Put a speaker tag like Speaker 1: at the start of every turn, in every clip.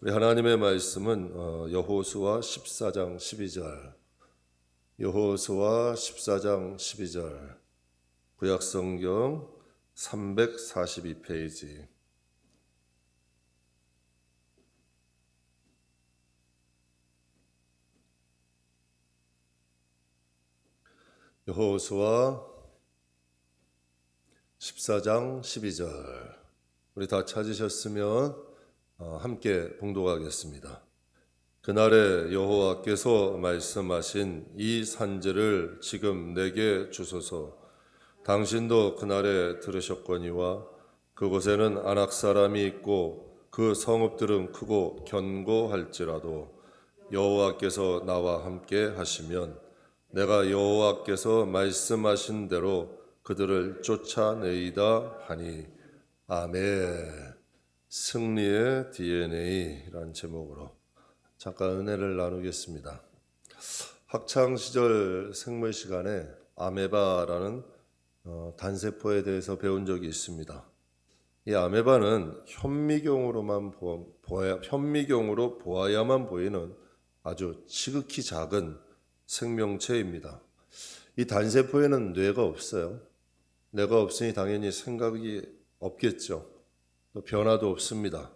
Speaker 1: 우리 하나님의 말씀은 여호수아 14장 12절, 여호수아 14장 12절, 구약성경 342페이지. 여호수아 14장 12절. 우리 다 찾으셨으면 함께 봉독하겠습니다. 그날에 여호와께서 말씀하신 이 산지를 지금 내게 주소서. 당신도 그날에 들으셨거니와 그곳에는 아낙 사람이 있고 그 성읍들은 크고 견고할지라도 여호와께서 나와 함께 하시면 내가 여호와께서 말씀하신 대로 그들을 쫓아내이다 하니. 아멘. 승리의 DNA라는 제목으로 잠깐 은혜를 나누겠습니다. 학창시절 생물 시간에 아메바라는 단세포에 대해서 배운 적이 있습니다. 이 아메바는 현미경으로 보아야만 보이는 아주 지극히 작은 생명체입니다. 이 단세포에는 뇌가 없어요. 뇌가 없으니 당연히 생각이 없겠죠. 또 변화도 없습니다.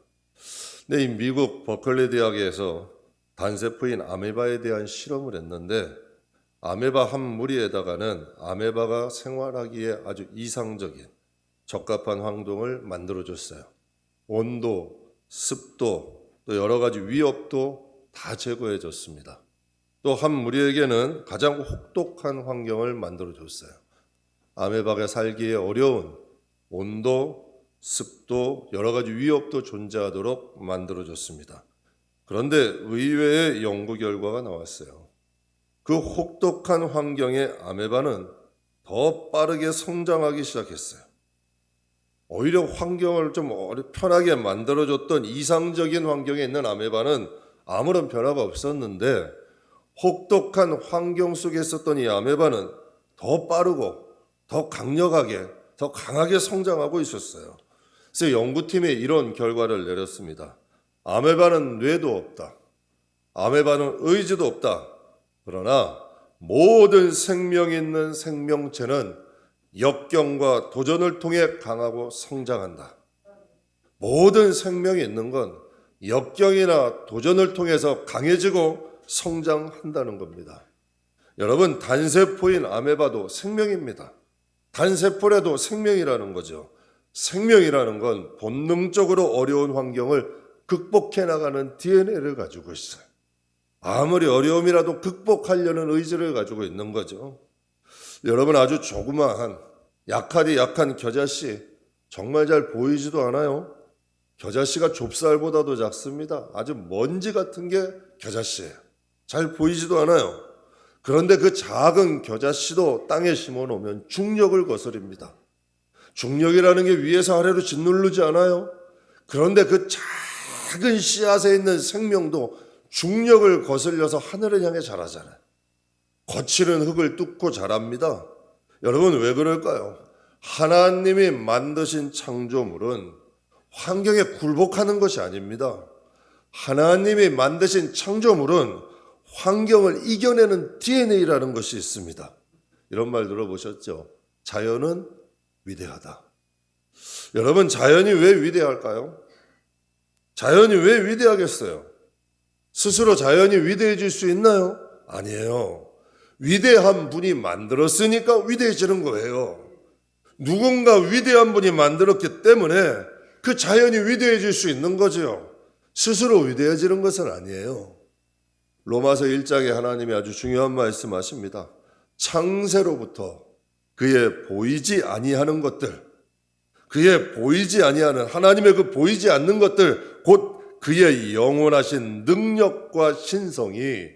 Speaker 1: 근데 이 미국 버클리 대학에서 단세포인 아메바에 대한 실험을 했는데 아메바 한 무리에다가는 아메바가 생활하기에 아주 이상적인 적합한 환경을 만들어줬어요. 온도, 습도, 또 여러 가지 위협도 다 제거해줬습니다. 또 한 무리에게는 가장 혹독한 환경을 만들어줬어요. 아메바가 살기에 어려운 온도, 습도, 여러 가지 위협도 존재하도록 만들어줬습니다. 그런데 의외의 연구 결과가 나왔어요. 그 혹독한 환경의 아메바는 더 빠르게 성장하기 시작했어요. 오히려 환경을 좀 편하게 만들어줬던 이상적인 환경에 있는 아메바는 아무런 변화가 없었는데 혹독한 환경 속에 있었던 이 아메바는 더 빠르고 더 강력하게, 더 강하게 성장하고 있었어요. 그래서 연구팀이 이런 결과를 내렸습니다. 아메바는 뇌도 없다. 아메바는 의지도 없다. 그러나 모든 생명 있는 생명체는 역경과 도전을 통해 강하고 성장한다. 모든 생명이 있는 건 역경이나 도전을 통해서 강해지고 성장한다는 겁니다. 여러분, 단세포인 아메바도 생명입니다. 단세포라도 생명이라는 거죠. 생명이라는 건 본능적으로 어려운 환경을 극복해 나가는 DNA를 가지고 있어요. 아무리 어려움이라도 극복하려는 의지를 가지고 있는 거죠. 여러분, 아주 조그마한 약하디 약한 겨자씨 정말 잘 보이지도 않아요. 겨자씨가 좁쌀보다도 작습니다. 아주 먼지 같은 게 겨자씨예요. 잘 보이지도 않아요. 그런데 그 작은 겨자씨도 땅에 심어놓으면 중력을 거스릅니다. 중력이라는 게 위에서 아래로 짓누르지 않아요. 그런데 그 작은 씨앗에 있는 생명도 중력을 거슬려서 하늘을 향해 자라잖아요. 거칠은 흙을 뚫고 자랍니다. 여러분, 왜 그럴까요? 하나님이 만드신 창조물은 환경에 굴복하는 것이 아닙니다. 하나님이 만드신 창조물은 환경을 이겨내는 DNA라는 것이 있습니다. 이런 말 들어보셨죠? 자연은 위대하다. 여러분, 자연이 왜 위대할까요? 자연이 왜 위대하겠어요? 스스로 자연이 위대해질 수 있나요? 아니에요. 위대한 분이 만들었으니까 위대해지는 거예요. 누군가 위대한 분이 만들었기 때문에 그 자연이 위대해질 수 있는 거죠. 스스로 위대해지는 것은 아니에요. 로마서 1장에 하나님이 아주 중요한 말씀하십니다. 창세로부터 그의 보이지 아니하는 것들, 그의 보이지 아니하는 하나님의 그 보이지 않는 것들, 곧 그의 영원하신 능력과 신성이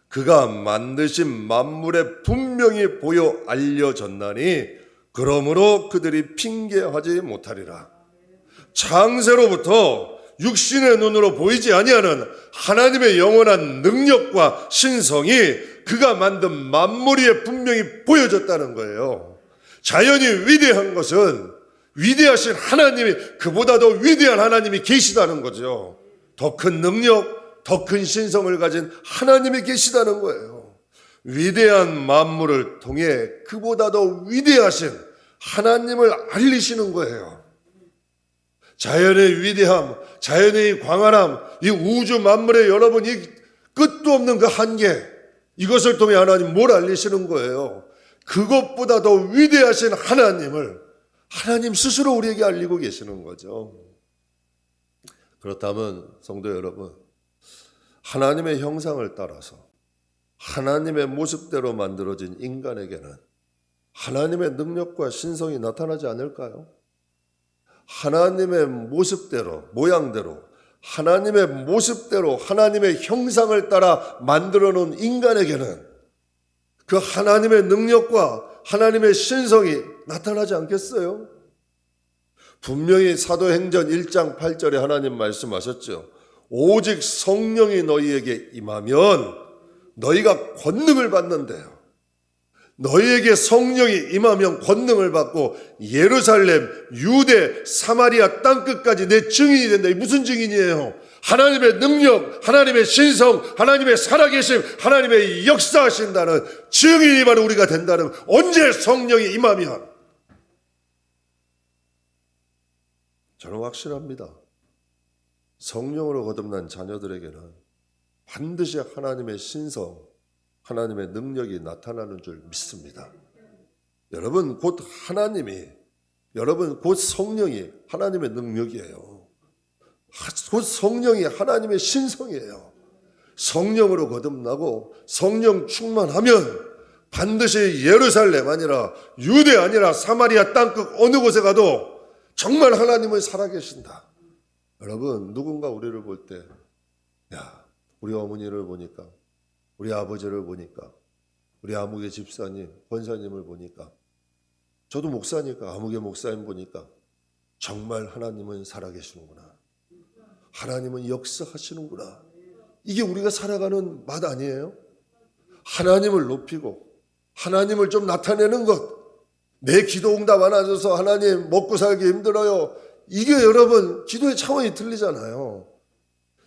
Speaker 1: 그가 만드신 만물에 분명히 보여 알려졌나니 그러므로 그들이 핑계하지 못하리라. 창세로부터 육신의 눈으로 보이지 아니하는 하나님의 영원한 능력과 신성이 그가 만든 만물 위에 분명히 보여졌다는 거예요. 자연이 위대한 것은 위대하신 하나님이, 그보다 더 위대한 하나님이 계시다는 거죠. 더 큰 능력, 더 큰 신성을 가진 하나님이 계시다는 거예요. 위대한 만물을 통해 그보다 더 위대하신 하나님을 알리시는 거예요. 자연의 위대함, 자연의 광활함, 이 우주 만물의 여러분 이 끝도 없는 그 한계, 이것을 통해 하나님 뭘 알리시는 거예요? 그것보다 더 위대하신 하나님을 하나님 스스로 우리에게 알리고 계시는 거죠. 그렇다면 성도 여러분, 하나님의 형상을 따라서 하나님의 모습대로 만들어진 인간에게는 하나님의 능력과 신성이 나타나지 않을까요? 하나님의 모습대로, 모양대로, 하나님의 모습대로 하나님의 형상을 따라 만들어 놓은 인간에게는 그 하나님의 능력과 하나님의 신성이 나타나지 않겠어요? 분명히 사도행전 1장 8절에 하나님 말씀하셨죠. 오직 성령이 너희에게 임하면 너희가 권능을 받는데요. 너희에게 성령이 임하면 권능을 받고 예루살렘, 유대, 사마리아 땅끝까지 내 증인이 된다. 이게 무슨 증인이에요? 하나님의 능력, 하나님의 신성, 하나님의 살아계심, 하나님의 역사하신다는 증인이 바로 우리가 된다는, 언제 성령이 임하면. 저는 확실합니다. 성령으로 거듭난 자녀들에게는 반드시 하나님의 신성, 하나님의 능력이 나타나는 줄 믿습니다. 여러분 곧 하나님이, 여러분 곧 성령이 하나님의 능력이에요. 곧 성령이 하나님의 신성이에요. 성령으로 거듭나고 성령 충만하면 반드시 예루살렘 아니라 유대 아니라 사마리아 땅끝 어느 곳에 가도 정말 하나님은 살아계신다. 여러분 누군가 우리를 볼 때, 야, 우리 어머니를 보니까, 우리 아버지를 보니까, 우리 아무개 집사님, 권사님을 보니까, 저도 목사니까 아무개 목사님 보니까 정말 하나님은 살아계시는구나. 하나님은 역사하시는구나. 이게 우리가 살아가는 맛 아니에요? 하나님을 높이고 하나님을 좀 나타내는 것. 내 기도 응답 안 하셔서 하나님 먹고 살기 힘들어요. 이게 여러분 기도의 차원이 틀리잖아요.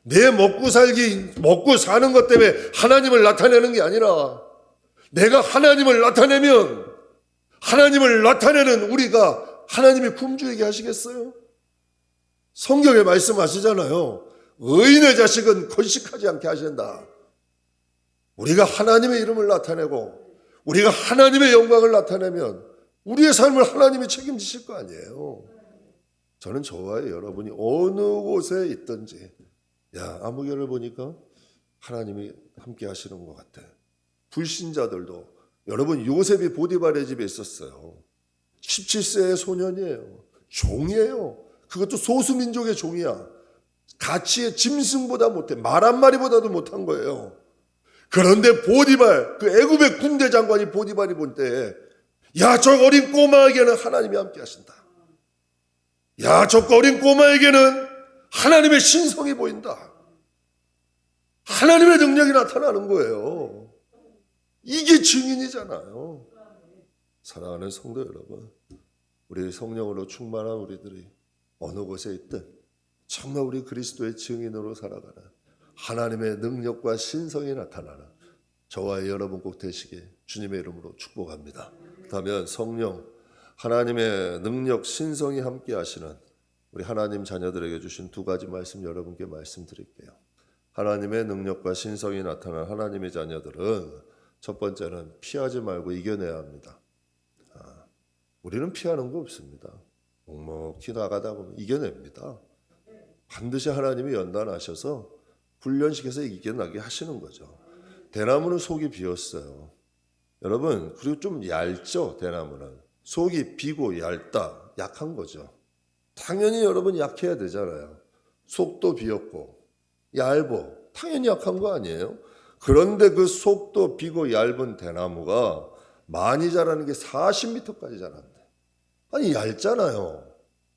Speaker 1: 내 먹고 사는 것 때문에 하나님을 나타내는 게 아니라 내가 하나님을 나타내면 하나님을 나타내는 우리가 하나님이 굶주리게 하시겠어요? 성경에 말씀하시잖아요. 의인의 자식은 건식하지 않게 하신다. 우리가 하나님의 이름을 나타내고 우리가 하나님의 영광을 나타내면 우리의 삶을 하나님이 책임지실 거 아니에요. 저는 저와 여러분이 어느 곳에 있든지, 야, 아무개를 보니까 하나님이 함께 하시는 것 같아. 불신자들도, 여러분 요셉이 보디발의 집에 있었어요. 17세의 소년이에요. 종이에요. 그것도 소수민족의 종이야. 가치의 짐승보다 못해. 말 한 마리보다도 못한 거예요. 그런데 보디발, 그 애굽의 군대 장관이 보디발이 볼 때, 야, 저 어린 꼬마에게는 하나님이 함께 하신다. 야, 저 어린 꼬마에게는 하나님의 신성이 보인다. 하나님의 능력이 나타나는 거예요. 이게 증인이잖아요. 사랑하는 성도 여러분, 우리 성령으로 충만한 우리들이 어느 곳에 있든 정말 우리 그리스도의 증인으로 살아가는 하나님의 능력과 신성이 나타나는 저와 여러분 꼭 되시게 주님의 이름으로 축복합니다. 그렇다면 성령, 하나님의 능력, 신성이 함께 하시는 우리 하나님 자녀들에게 주신 두 가지 말씀 여러분께 말씀드릴게요. 하나님의 능력과 신성이 나타난 하나님의 자녀들은 첫 번째는 피하지 말고 이겨내야 합니다. 우리는 피하는 거 없습니다. 묵묵히 나가다 보면 이겨냅니다. 반드시 하나님이 연단하셔서 훈련시켜서 이겨나게 하시는 거죠. 대나무는 속이 비었어요. 여러분, 그리고 좀 얇죠, 대나무는. 속이 비고 얇다, 약한 거죠. 당연히 여러분 약해야 되잖아요. 속도 비었고 얇고 당연히 약한 거 아니에요? 그런데 그 속도 비고 얇은 대나무가 많이 자라는 게 40m까지 자란대. 아니 얇잖아요.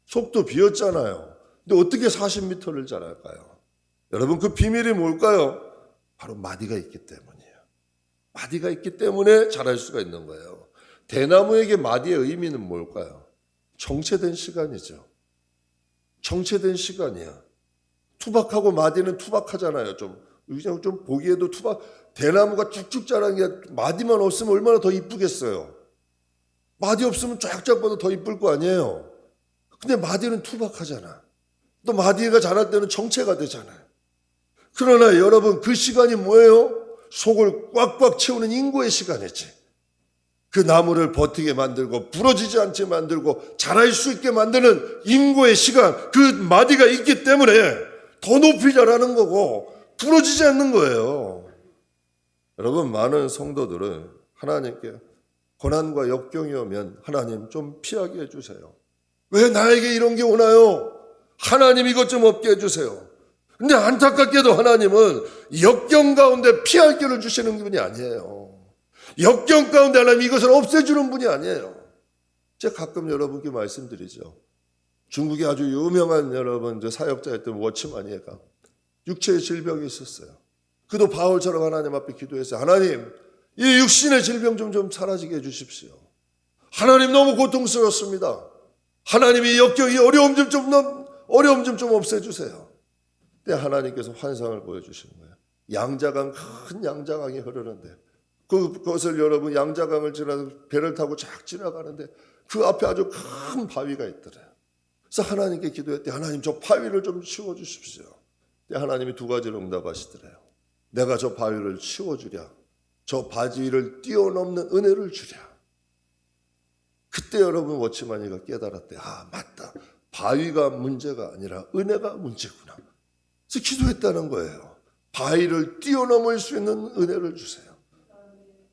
Speaker 1: 속도 비었잖아요. 근데 어떻게 40m를 자랄까요? 여러분 그 비밀이 뭘까요? 바로 마디가 있기 때문이에요. 마디가 있기 때문에 자랄 수가 있는 거예요. 대나무에게 마디의 의미는 뭘까요? 정체된 시간이죠. 정체된 시간이야. 투박하고 마디는 투박하잖아요. 그냥 좀 보기에도 대나무가 쭉쭉 자라는 게 마디만 없으면 얼마나 더 이쁘겠어요. 마디 없으면 쫙쫙 봐도 더 이쁠 거 아니에요. 근데 마디는 투박하잖아. 또 마디가 자랄 때는 정체가 되잖아요. 그러나 여러분, 그 시간이 뭐예요? 속을 꽉꽉 채우는 인고의 시간이지. 그 나무를 버티게 만들고 부러지지 않게 만들고 자랄 수 있게 만드는 인고의 시간, 그 마디가 있기 때문에 더 높이 자라는 거고 부러지지 않는 거예요. 여러분, 많은 성도들은 하나님께 고난과 역경이 오면 하나님 좀 피하게 해주세요. 왜 나에게 이런 게 오나요? 하나님 이것 좀 없게 해주세요. 근데 안타깝게도 하나님은 역경 가운데 피할 길을 주시는 분이 아니에요. 역경 가운데 하나님 이것을 없애주는 분이 아니에요. 제가 가끔 여러분께 말씀드리죠. 중국에 아주 유명한 여러분 사역자였던 워치마니에가 육체의 질병이 있었어요. 그도 바울처럼 하나님 앞에 기도했어요. 하나님, 이 육신의 질병 좀 사라지게 해주십시오. 하나님 너무 고통스럽습니다. 하나님 이 역경이 어려움 좀 없애주세요. 그때 하나님께서 환상을 보여주시는 거예요. 양자강, 큰 양자강이 흐르는데 그것을 여러분 양자강을 지나서 배를 타고 쫙 지나가는데 그 앞에 아주 큰 바위가 있더래요. 그래서 하나님께 기도했대. 하나님 저 바위를 좀 치워주십시오. 하나님이 두 가지로 응답하시더래요. 내가 저 바위를 치워주랴. 저 바위를 뛰어넘는 은혜를 주랴. 그때 여러분 워치마니가 깨달았대. 아, 맞다. 바위가 문제가 아니라 은혜가 문제구나. 그래서 기도했다는 거예요. 바위를 뛰어넘을 수 있는 은혜를 주세요.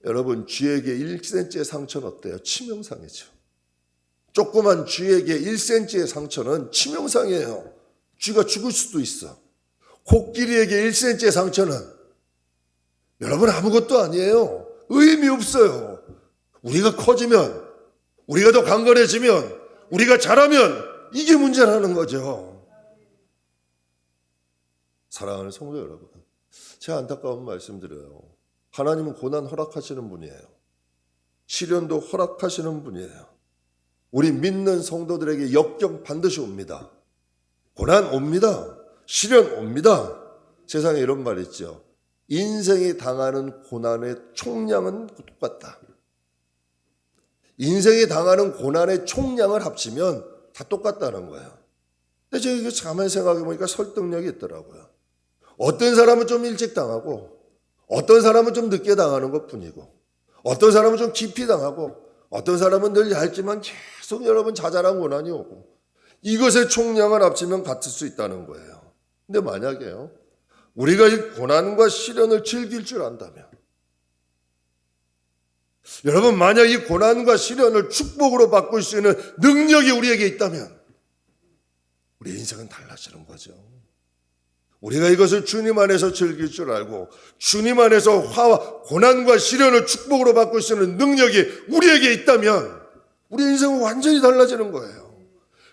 Speaker 1: 여러분, 쥐에게 1cm의 상처는 어때요? 치명상이죠. 조그만 쥐에게 1cm의 상처는 치명상이에요. 쥐가 죽을 수도 있어. 코끼리에게 1cm의 상처는 여러분 아무것도 아니에요. 의미 없어요. 우리가 커지면, 우리가 더 강건해지면, 우리가 자라면 이게 문제라는 거죠. 사랑하는 성도 여러분, 제가 안타까운 말씀드려요. 하나님은 고난 허락하시는 분이에요. 시련도 허락하시는 분이에요. 우리 믿는 성도들에게 역경 반드시 옵니다. 고난 옵니다. 시련 옵니다. 세상에 이런 말 있죠. 인생이 당하는 고난의 총량은 똑같다. 인생이 당하는 고난의 총량을 합치면 다 똑같다는 거예요. 근데 제가 이거 가만히 생각해 보니까 설득력이 있더라고요. 어떤 사람은 좀 일찍 당하고 어떤 사람은 좀 늦게 당하는 것뿐이고 어떤 사람은 좀 깊이 당하고 어떤 사람은 늘 얇지만 계속 여러분 자잘한 고난이 오고 이것의 총량을 합치면 같을 수 있다는 거예요. 근데 만약에요, 우리가 이 고난과 시련을 즐길 줄 안다면, 여러분 만약 이 고난과 시련을 축복으로 바꿀 수 있는 능력이 우리에게 있다면 우리 인생은 달라지는 거죠. 우리가 이것을 주님 안에서 즐길 줄 알고 주님 안에서 고난과 시련을 축복으로 바꿀 수 있는 능력이 우리에게 있다면 우리 인생은 완전히 달라지는 거예요.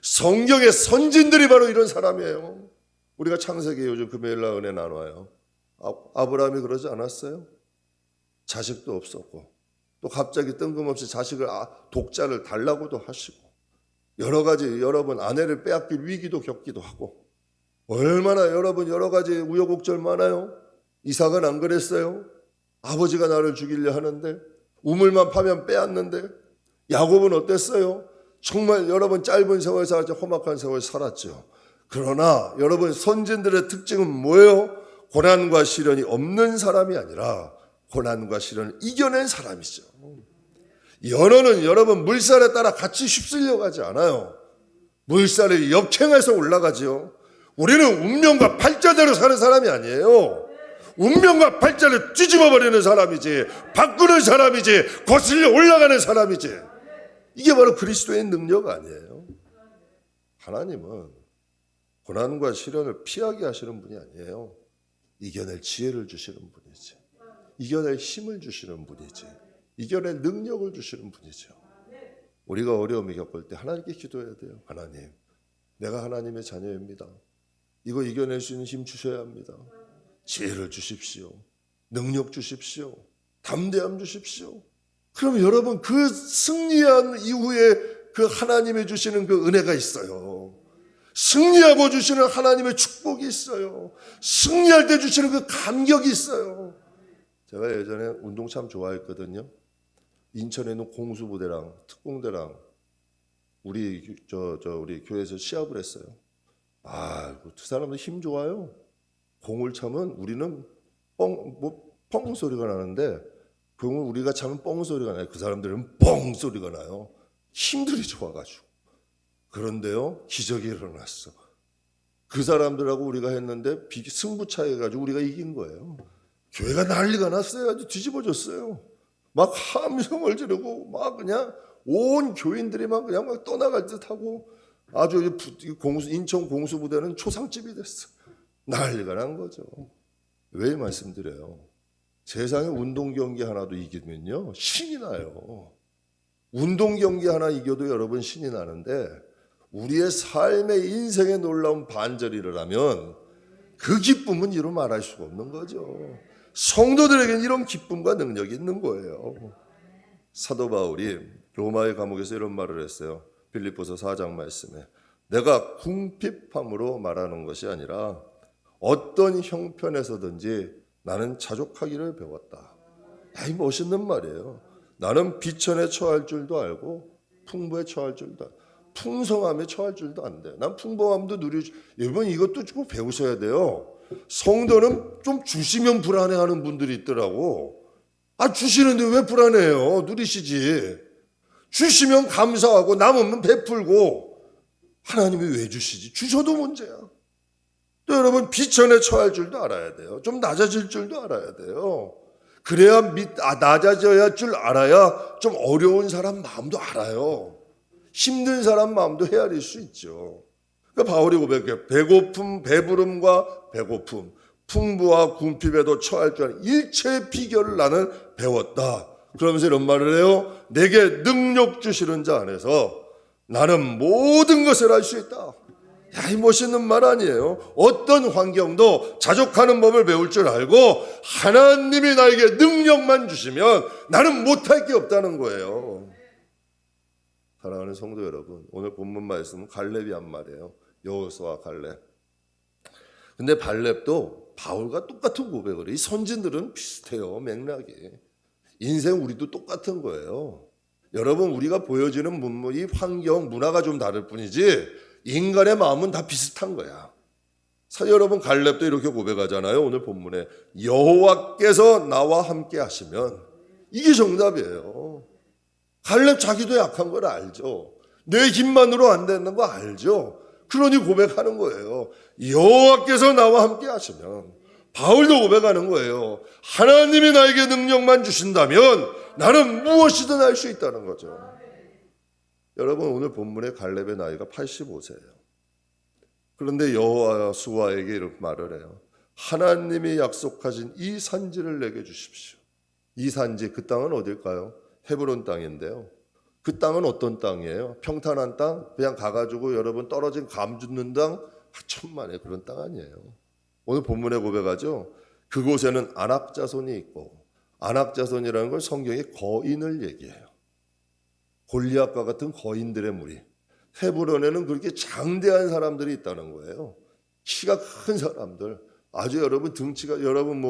Speaker 1: 성경의 선진들이 바로 이런 사람이에요. 우리가 창세기 요즘 금요일날 은혜 나눠요. 아브라함이 그러지 않았어요? 자식도 없었고 또 갑자기 뜬금없이 자식을 독자를 달라고도 하시고 여러 가지 여러분 아내를 빼앗길 위기도 겪기도 하고 얼마나 여러분 여러 가지 우여곡절 많아요. 이삭은 안 그랬어요? 아버지가 나를 죽이려 하는데 우물만 파면 빼앗는데 야곱은 어땠어요? 정말 여러분 짧은 세월 살았죠. 험악한 세월 살았죠. 그러나 여러분 선진들의 특징은 뭐예요? 고난과 시련이 없는 사람이 아니라 고난과 시련을 이겨낸 사람이죠. 연어는 여러분 물살에 따라 같이 휩쓸려 가지 않아요. 물살을 역행해서 올라가죠. 우리는 운명과 팔자대로 사는 사람이 아니에요. 운명과 팔자를 뒤집어버리는 사람이지, 바꾸는 사람이지, 거슬려 올라가는 사람이지. 이게 바로 그리스도의 능력 아니에요. 하나님은 고난과 시련을 피하게 하시는 분이 아니에요. 이겨낼 지혜를 주시는 분이지, 이겨낼 힘을 주시는 분이지, 이겨낼 능력을 주시는 분이죠. 우리가 어려움을 겪을 때 하나님께 기도해야 돼요. 하나님, 내가 하나님의 자녀입니다. 이거 이겨낼 수 있는 힘 주셔야 합니다. 지혜를 주십시오. 능력 주십시오. 담대함 주십시오. 그럼 여러분 그 승리한 이후에 그 하나님이 주시는 그 은혜가 있어요. 승리하고 주시는 하나님의 축복이 있어요. 승리할 때 주시는 그 감격이 있어요. 제가 예전에 운동 참 좋아했거든요. 인천에 있는 공수부대랑 특공대랑 우리 교회에서 시합을 했어요. 두 사람들 힘 좋아요. 공을 차면 우리는 뻥 소리가 나는데 공을 우리가 차면 뻥 소리가 나요. 그 사람들은 뻥 소리가 나요. 힘들이 좋아가지고. 그런데요, 기적이 일어났어. 그 사람들하고 우리가 했는데 승부차에 가지고 우리가 이긴 거예요. 교회가 난리가 났어요. 아주 뒤집어졌어요. 막 함성을 지르고 막 그냥 온 교인들이 막 그냥 막 떠나갈 듯하고 아주 인천 공수부대는 초상집이 됐어. 난리가 난 거죠. 왜 말씀드려요? 세상에 운동 경기 하나도 이기면요 신이 나요. 운동 경기 하나 이겨도 여러분 신이 나는데 우리의 삶의 인생의 놀라운 반절이 일어나면 그 기쁨은 이루 말할 수가 없는 거죠. 성도들에게는 이런 기쁨과 능력이 있는 거예요. 사도 바울이 로마의 감옥에서 이런 말을 했어요. 빌립보서 4장 말씀에 내가 궁핍함으로 말하는 것이 아니라 어떤 형편에서든지 나는 자족하기를 배웠다. 이 멋있는 말이에요. 나는 비천에 처할 줄도 알고 풍부에 처할 줄도 알고 풍성함에 처할 줄도 안 돼. 난 풍성함도 여러분 이것도 좀 배우셔야 돼요. 성도는 좀 주시면 불안해하는 분들이 있더라고. 주시는데 왜 불안해요? 누리시지. 주시면 감사하고 남으면 베풀고 하나님이 왜 주시지? 주셔도 문제야. 또 여러분 비천에 처할 줄도 알아야 돼요. 좀 낮아질 줄도 알아야 돼요. 그래야 낮아져야 줄 알아야 좀 어려운 사람 마음도 알아요. 힘든 사람 마음도 헤아릴 수 있죠. 그러니까 바울이 고백해요. 배고픔, 배부름과 배고픔, 풍부와 궁핍에도 처할 줄 아는 일체의 비결을 나는 배웠다. 그러면서 이런 말을 해요. 내게 능력 주시는 자 안에서 나는 모든 것을 할 수 있다. 이 멋있는 말 아니에요? 어떤 환경도 자족하는 법을 배울 줄 알고 하나님이 나에게 능력만 주시면 나는 못할 게 없다는 거예요. 사랑하는 성도 여러분, 오늘 본문 말씀은 갈렙이 한 말이에요. 여호수아 갈렙. 근데 갈렙도 바울과 똑같은 고백을 해요. 이 선진들은 비슷해요, 맥락이. 인생 우리도 똑같은 거예요. 여러분, 우리가 보여지는 문물이 환경, 문화가 좀 다를 뿐이지 인간의 마음은 다 비슷한 거야. 여러분 갈렙도 이렇게 고백하잖아요. 오늘 본문에 여호와께서 나와 함께 하시면 이게 정답이에요. 갈렙 자기도 약한 걸 알죠. 내 힘만으로 안 되는 거 알죠. 그러니 고백하는 거예요. 여호와께서 나와 함께 하시면. 바울도 고백하는 거예요. 하나님이 나에게 능력만 주신다면 나는 무엇이든 할 수 있다는 거죠. 여러분 오늘 본문의 갈렙의 나이가 85세예요. 그런데 여호수아에게 이렇게 말을 해요. 하나님이 약속하신 이 산지를 내게 주십시오. 이 산지, 그 땅은 어딜까요? 헤브론 땅인데요. 그 땅은 어떤 땅이에요? 평탄한 땅? 그냥 가가지고 여러분 떨어진 감 줍는 땅? 천만의 그런 땅 아니에요. 오늘 본문에 고백하죠. 그곳에는 아낙자손이 있고, 아낙자손이라는 걸 성경이 거인을 얘기해요. 골리앗과 같은 거인들의 무리. 헤브론에는 그렇게 장대한 사람들이 있다는 거예요. 키가 큰 사람들. 아주 여러분 등치가, 여러분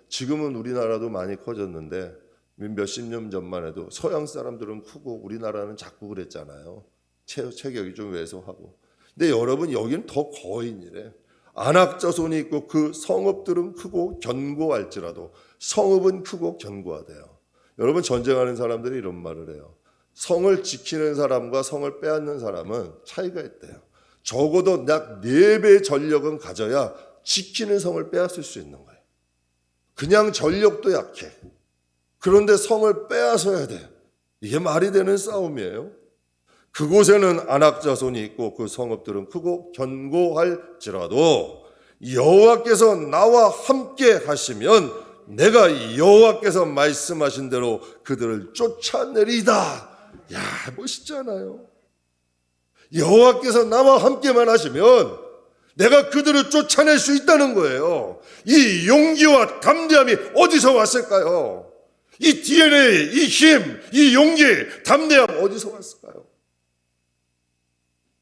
Speaker 1: 지금은 우리나라도 많이 커졌는데 몇십 년 전만 해도 서양 사람들은 크고 우리나라는 작고 그랬잖아요. 체격이 좀 왜소하고. 근데 여러분 여기는 더 거인이래. 안악자손이 있고 그 성읍들은 크고 견고할지라도 성읍은 크고 견고하대요. 여러분 전쟁하는 사람들이 이런 말을 해요. 성을 지키는 사람과 성을 빼앗는 사람은 차이가 있대요. 적어도 약 4배의 전력은 가져야 지키는 성을 빼앗을 수 있는 거예요. 그냥 전력도 약해. 그런데 성을 빼앗아야 돼. 이게 말이 되는 싸움이에요. 그곳에는 안악자손이 있고 그 성읍들은 크고 견고할지라도 여호와께서 나와 함께 하시면 내가 여호와께서 말씀하신 대로 그들을 쫓아내리다. 야, 멋있잖아요. 여호와께서 나와 함께만 하시면 내가 그들을 쫓아낼 수 있다는 거예요. 이 용기와 담대함이 어디서 왔을까요? 이 DNA, 이 힘, 이 용기, 담대함 어디서 왔을까요?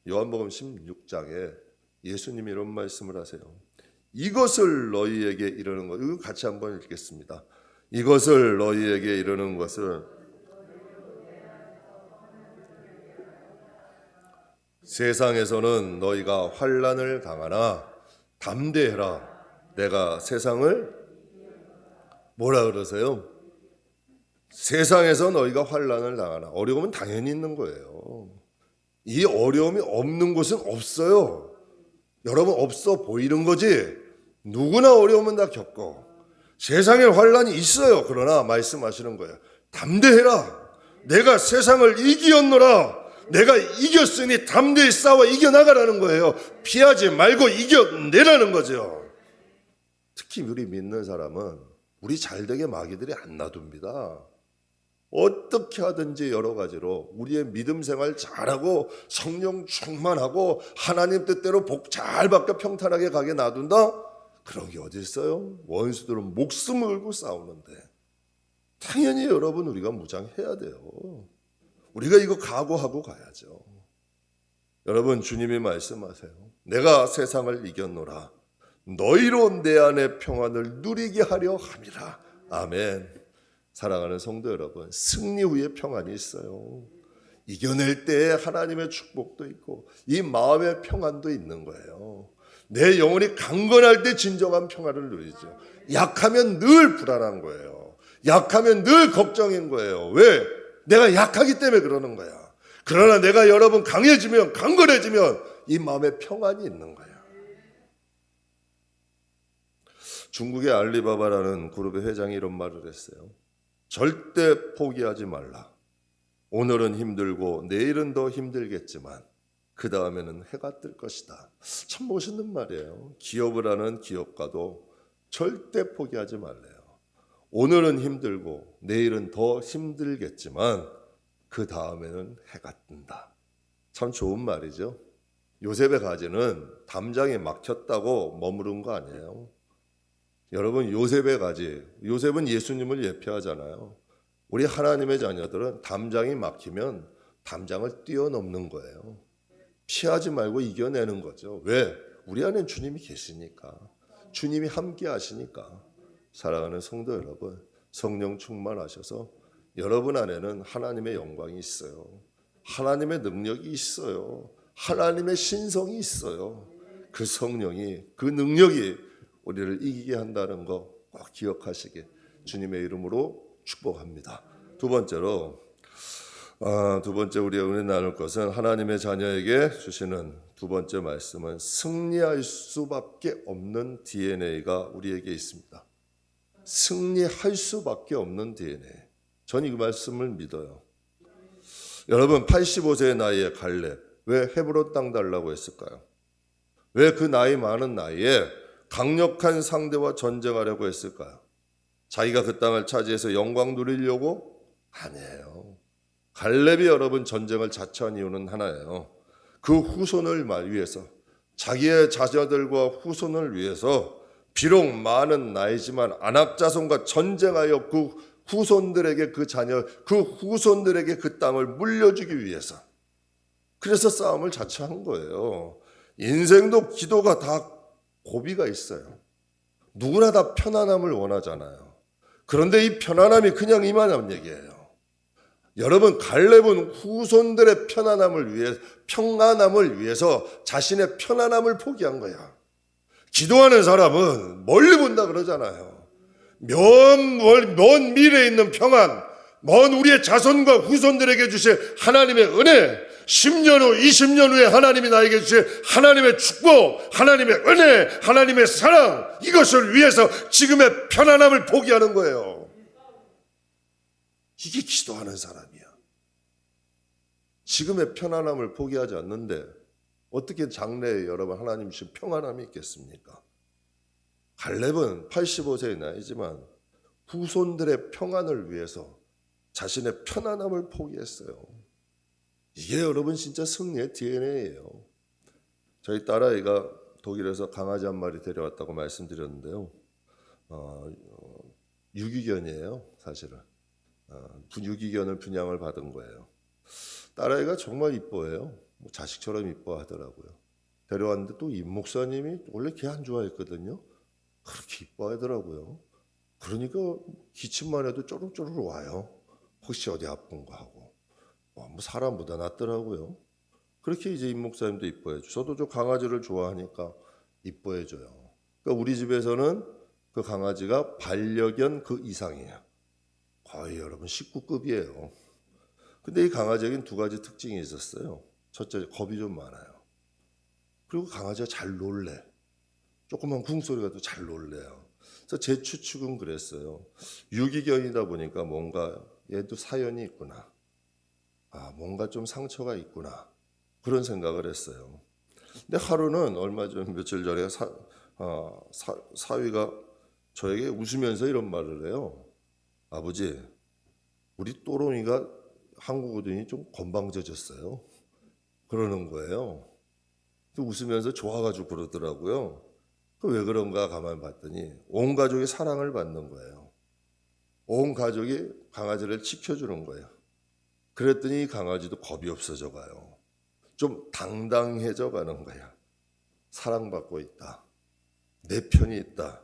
Speaker 1: 요한복음 16장에 예수님이 이런 말씀을 하세요. 이것을 너희에게 이르는 것. 이거 같이 한번 읽겠습니다. 이것을 너희에게 이르는 것은 세상에서는 너희가 환난을 당하나 담대해라. 내가 세상을 뭐라 그러세요? 세상에서 너희가 환난을 당하나. 어려움은 당연히 있는 거예요. 이 어려움이 없는 곳은 없어요. 여러분 없어 보이는 거지. 누구나 어려움은 다 겪고 세상에 환난이 있어요. 그러나 말씀하시는 거예요. 담대해라. 내가 세상을 이기었노라. 내가 이겼으니 담대히 싸워 이겨나가라는 거예요. 피하지 말고 이겨내라는 거죠. 특히 우리 믿는 사람은 우리 잘되게 마귀들이 안 놔둡니다. 어떻게 하든지 여러 가지로 우리의 믿음 생활 잘하고 성령 충만하고 하나님 뜻대로 복 잘 받고 평탄하게 가게 놔둔다? 그런 게 어디 있어요? 원수들은 목숨을 걸고 싸우는데 당연히 여러분 우리가 무장해야 돼요. 우리가 이거 각오하고 가야죠. 여러분 주님이 말씀하세요. 내가 세상을 이겼노라. 너희로 내 안에 평안을 누리게 하려 함이라. 아멘. 사랑하는 성도 여러분, 승리 후에 평안이 있어요. 이겨낼 때에 하나님의 축복도 있고 이 마음의 평안도 있는 거예요. 내 영혼이 강건할 때 진정한 평안을 누리죠. 약하면 늘 불안한 거예요. 약하면 늘 걱정인 거예요. 왜? 내가 약하기 때문에 그러는 거야. 그러나 내가 여러분 강해지면 강건해지면 이 마음에 평안이 있는 거예요. 중국의 알리바바라는 그룹의 회장이 이런 말을 했어요. 절대 포기하지 말라. 오늘은 힘들고 내일은 더 힘들겠지만 그 다음에는 해가 뜰 것이다. 참 멋있는 말이에요. 기업을 하는 기업가도 절대 포기하지 말래요. 오늘은 힘들고 내일은 더 힘들겠지만 그 다음에는 해가 뜬다. 참 좋은 말이죠. 요셉의 가지는 담장에 막혔다고 머무른 거 아니에요. 여러분 요셉의 가지, 요셉은 예수님을 예표하잖아요. 우리 하나님의 자녀들은 담장이 막히면 담장을 뛰어넘는 거예요. 피하지 말고 이겨내는 거죠. 왜? 우리 안에 주님이 계시니까. 주님이 함께 하시니까. 사랑하는 성도 여러분, 성령 충만하셔서 여러분 안에는 하나님의 영광이 있어요. 하나님의 능력이 있어요. 하나님의 신성이 있어요. 그 성령이, 그 능력이 우리를 이기게 한다는 거 꼭 기억하시게 주님의 이름으로 축복합니다. 두 번째 우리가 오늘 나눌 것은 하나님의 자녀에게 주시는 두 번째 말씀은 승리할 수밖에 없는 DNA가 우리에게 있습니다. 승리할 수밖에 없는 DNA. 전 이 말씀을 믿어요. 여러분 85세의 나이에 갈렙 왜 헤브론 땅 달라고 했을까요? 왜 그 나이 많은 나이에 강력한 상대와 전쟁하려고 했을까요? 자기가 그 땅을 차지해서 영광 누리려고? 아니에요. 갈렙이 여러분 전쟁을 자처한 이유는 하나예요. 그 후손을 위해서, 자기의 자녀들과 후손을 위해서 비록 많은 나이지만 안악자손과 전쟁하여 그 후손들에게 그 자녀, 그 후손들에게 그 땅을 물려주기 위해서. 그래서 싸움을 자처한 거예요. 인생도 기도가 다 고비가 있어요. 누구나 다 편안함을 원하잖아요. 그런데 이 편안함이 그냥 이만한 얘기예요. 여러분 갈렙은 후손들의 평안함을 위해서 자신의 편안함을 포기한 거야. 기도하는 사람은 멀리 본다 그러잖아요. 먼 미래에 있는 평안, 먼 우리의 자손과 후손들에게 주실 하나님의 은혜, 10년 후, 20년 후에 하나님이 나에게 주실 하나님의 축복, 하나님의 은혜, 하나님의 사랑, 이것을 위해서 지금의 편안함을 포기하는 거예요. 이게 기도하는 사람이야. 지금의 편안함을 포기하지 않는데 어떻게 장래에 여러분 하나님 주신 평안함이 있겠습니까? 갈렙은 85세의 나이지만 후손들의 평안을 위해서 자신의 편안함을 포기했어요. 이게 여러분 진짜 승리의 DNA예요. 저희 딸아이가 독일에서 강아지 한 마리 데려왔다고 말씀드렸는데요. 유기견이에요, 사실은. 유기견을 분양을 받은 거예요. 딸아이가 정말 이뻐해요. 자식처럼 이뻐하더라고요. 데려왔는데 또 임 목사님이 원래 걔 안 좋아했거든요. 그렇게 이뻐하더라고요. 그러니까 기침만 해도 쪼르쪼르 와요. 혹시 어디 아픈가 하고. 뭐 사람보다 낫더라고요. 그렇게 이제 임 목사님도 이뻐해줘. 저도 저 강아지를 좋아하니까 이뻐해줘요. 그러니까 우리 집에서는 그 강아지가 반려견 그 이상이에요. 거의 여러분 식구급이에요. 근데 이 강아지에겐 두 가지 특징이 있었어요. 첫째, 겁이 좀 많아요. 그리고 강아지가 잘 놀래. 조그만 궁소리가 또 잘 놀래요. 그래서 제 추측은 그랬어요. 유기견이다 보니까 뭔가 얘도 사연이 있구나. 뭔가 좀 상처가 있구나. 그런 생각을 했어요. 근데 하루는 며칠 전에 사위가 저에게 웃으면서 이런 말을 해요. 아버지, 우리 또롱이가 한국 오더니 좀 건방져졌어요. 그러는 거예요. 웃으면서 좋아가지고 그러더라고요. 왜 그런가 가만 봤더니 온 가족이 사랑을 받는 거예요. 온 가족이 강아지를 지켜주는 거예요. 그랬더니 강아지도 겁이 없어져 가요. 좀 당당해져 가는 거야. 사랑받고 있다. 내 편이 있다.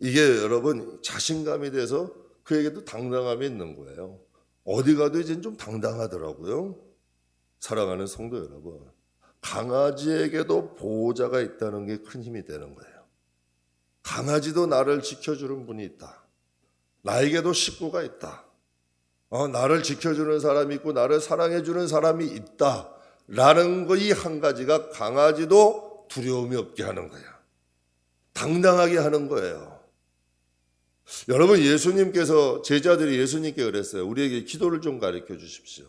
Speaker 1: 이게 여러분 자신감이 돼서 그에게도 당당함이 있는 거예요. 어디 가도 이제는 좀 당당하더라고요. 사랑하는 성도 여러분, 강아지에게도 보호자가 있다는 게 큰 힘이 되는 거예요. 강아지도 나를 지켜주는 분이 있다. 나에게도 식구가 있다. 나를 지켜주는 사람이 있고 나를 사랑해주는 사람이 있다. 라는 거 이 한 가지가 강아지도 두려움이 없게 하는 거야. 당당하게 하는 거예요. 여러분, 예수님께서 제자들이 예수님께 그랬어요. 우리에게 기도를 좀 가르쳐 주십시오.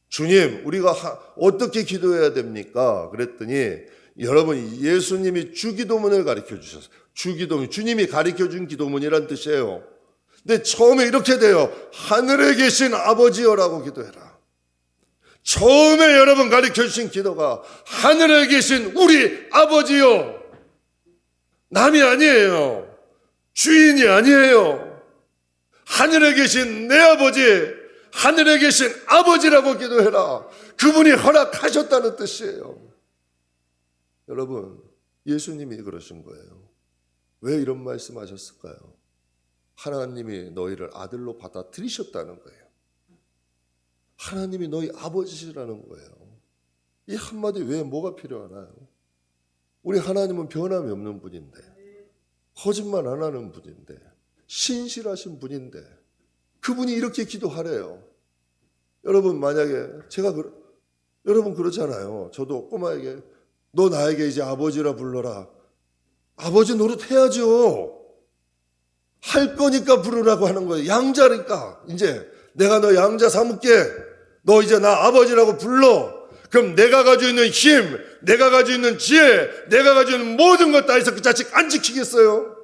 Speaker 1: 주님, 우리가 어떻게 기도해야 됩니까? 그랬더니 여러분, 예수님이 주기도문을 가르쳐 주셨어요. 주기도문, 주님이 가르쳐 준 기도문이란 뜻이에요. 근데 처음에 이렇게 돼요. 하늘에 계신 아버지여라고 기도해라. 처음에 여러분 가르쳐 주신 기도가 하늘에 계신 우리 아버지요. 남이 아니에요. 주인이 아니에요. 하늘에 계신 내 아버지, 하늘에 계신 아버지라고 기도해라. 그분이 허락하셨다는 뜻이에요. 여러분, 예수님이 그러신 거예요. 왜 이런 말씀하셨을까요? 하나님이 너희를 아들로 받아들이셨다는 거예요. 하나님이 너희 아버지시라는 거예요. 이 한마디 외에 뭐가 필요하나요? 우리 하나님은 변함이 없는 분인데, 거짓말 안 하는 분인데, 신실하신 분인데 그분이 이렇게 기도하래요. 여러분, 만약에 여러분 그러잖아요. 저도 꼬마에게 너 나에게 이제 아버지라 불러라. 아버지 노릇해야죠. 할 거니까 부르라고 하는 거예요. 양자니까. 이제 내가 너 양자 삼을게. 너 이제 나 아버지라고 불러. 그럼 내가 가지고 있는 힘, 내가 가지고 있는 지혜, 내가 가지고 있는 모든 것 다 해서 그 자식 안 지키겠어요?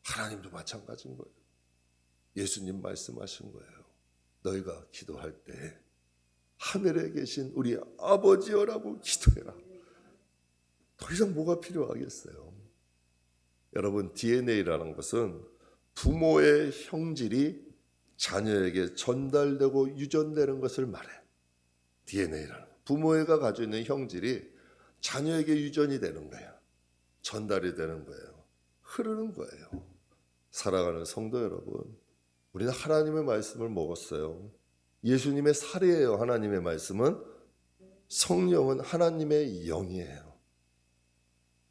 Speaker 1: 하나님도 마찬가지인 거예요. 예수님 말씀하신 거예요. 너희가 기도할 때 하늘에 계신 우리 아버지여라고 기도해라. 더 이상 뭐가 필요하겠어요? 여러분, DNA라는 것은 부모의 형질이 자녀에게 전달되고 유전되는 것을 말해요. DNA라는 부모가 가지고 있는 형질이 자녀에게 유전이 되는 거예요. 전달이 되는 거예요. 흐르는 거예요. 사랑하는 성도 여러분, 우리는 하나님의 말씀을 먹었어요. 예수님의 살이에요. 하나님의 말씀은. 성령은 하나님의 영이에요.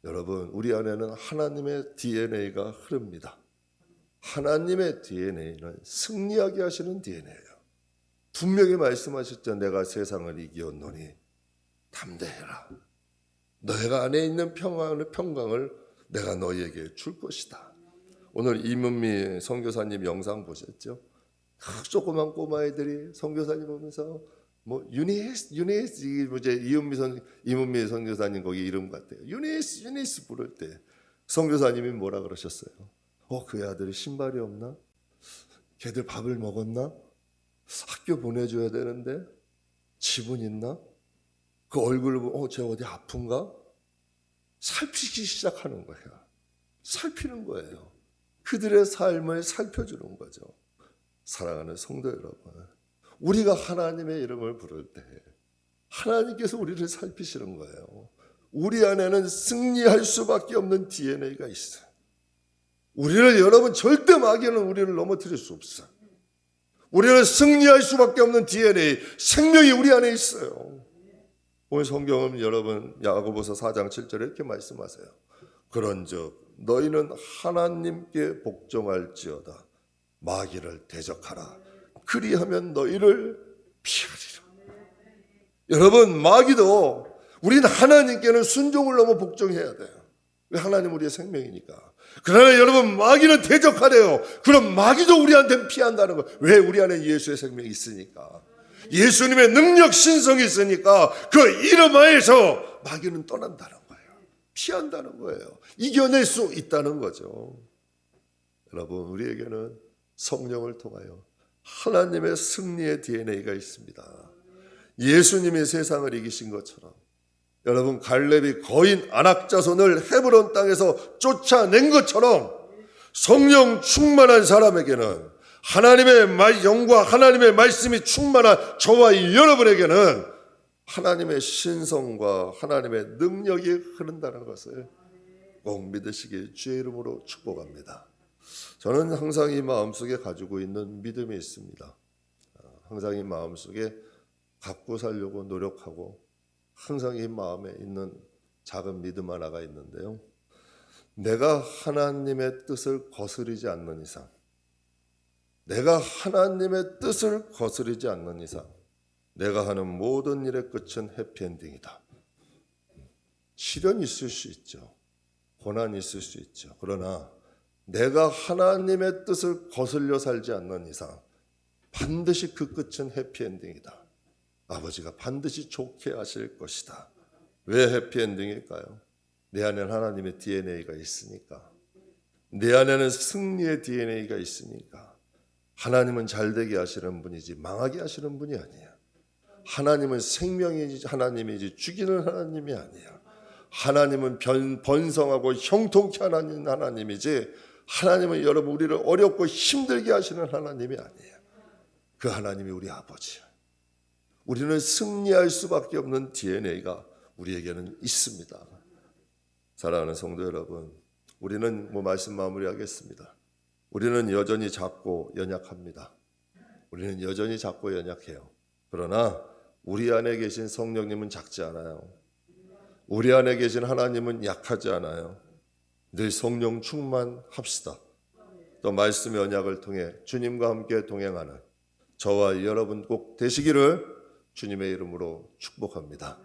Speaker 1: 여러분, 우리 안에는 하나님의 DNA가 흐릅니다. 하나님의 DNA는 승리하게 하시는 DNA예요. 분명히 말씀하셨죠. 내가 세상을 이기었노니 담대해라. 너희가 안에 있는 평강을 내가 너희에게 줄 것이다. 오늘 이문미 선교사님 영상 보셨죠? 조그만 꼬마애들이 선교사님 보면서 유니스 이제 이문미 선교사님 거기 이름 같아요. 유니스 부를 때 선교사님이 뭐라 그러셨어요? 그 아들이 신발이 없나? 걔들 밥을 먹었나? 학교 보내줘야 되는데 집은 있나? 그 얼굴을 보고 쟤 어디 아픈가? 살피기 시작하는 거예요. 살피는 거예요. 그들의 삶을 살펴주는 거죠. 사랑하는 성도 여러분, 우리가 하나님의 이름을 부를 때 하나님께서 우리를 살피시는 거예요. 우리 안에는 승리할 수밖에 없는 DNA가 있어요. 우리를 여러분 절대 마귀는 우리를 넘어뜨릴 수 없어요. 우리는 승리할 수밖에 없는 DNA, 생명이 우리 안에 있어요. 오늘 성경은 여러분 야고보서 4장 7절에 이렇게 말씀하세요. 그런즉 너희는 하나님께 복종할지어다 마귀를 대적하라 그리하면 너희를 피하리라. 여러분 마귀도 우리는 하나님께는 순종을 넘어 복종해야 돼요. 왜? 하나님 우리의 생명이니까. 그러나 여러분 마귀는 대적하래요. 그럼 마귀도 우리한테 피한다는 거예요. 왜? 우리 안에 예수의 생명이 있으니까. 예수님의 능력 신성이 있으니까 그 이름 하에서 마귀는 떠난다는 거예요. 피한다는 거예요. 이겨낼 수 있다는 거죠. 여러분 우리에게는 성령을 통하여 하나님의 승리의 DNA가 있습니다. 예수님이 세상을 이기신 것처럼 여러분 갈렙이 거인 아낙 자손을 헤브론 땅에서 쫓아낸 것처럼 성령 충만한 사람에게는 하나님의 영과 하나님의 말씀이 충만한 저와 여러분에게는 하나님의 신성과 하나님의 능력이 흐른다는 것을 꼭 믿으시길 주의 이름으로 축복합니다. 저는 항상 이 마음속에 가지고 있는 믿음이 있습니다. 항상 이 마음속에 갖고 살려고 노력하고 항상 이 마음에 있는 작은 믿음 하나가 있는데요. 내가 하나님의 뜻을 거스르지 않는 이상, 내가 하나님의 뜻을 거스르지 않는 이상 내가 하는 모든 일의 끝은 해피엔딩이다. 시련이 있을 수 있죠. 고난이 있을 수 있죠. 그러나 내가 하나님의 뜻을 거슬려 살지 않는 이상 반드시 그 끝은 해피엔딩이다. 아버지가 반드시 좋게 하실 것이다. 왜 해피엔딩일까요? 내 안에는 하나님의 DNA가 있으니까. 내 안에는 승리의 DNA가 있으니까. 하나님은 잘되게 하시는 분이지 망하게 하시는 분이 아니에요. 하나님은 생명이지 하나님이지 죽이는 하나님이 아니에요. 하나님은 번성하고 형통케 하는 하나님이지 하나님은 여러분 우리를 어렵고 힘들게 하시는 하나님이 아니에요. 그 하나님이 우리 아버지예요. 우리는 승리할 수밖에 없는 DNA가 우리에게는 있습니다. 사랑하는 성도 여러분, 우리는 말씀 마무리하겠습니다. 우리는 여전히 작고 연약합니다. 우리는 여전히 작고 연약해요. 그러나 우리 안에 계신 성령님은 작지 않아요. 우리 안에 계신 하나님은 약하지 않아요. 늘 성령 충만합시다. 또 말씀의 언약을 통해 주님과 함께 동행하는 저와 여러분 꼭 되시기를 주님의 이름으로 축복합니다.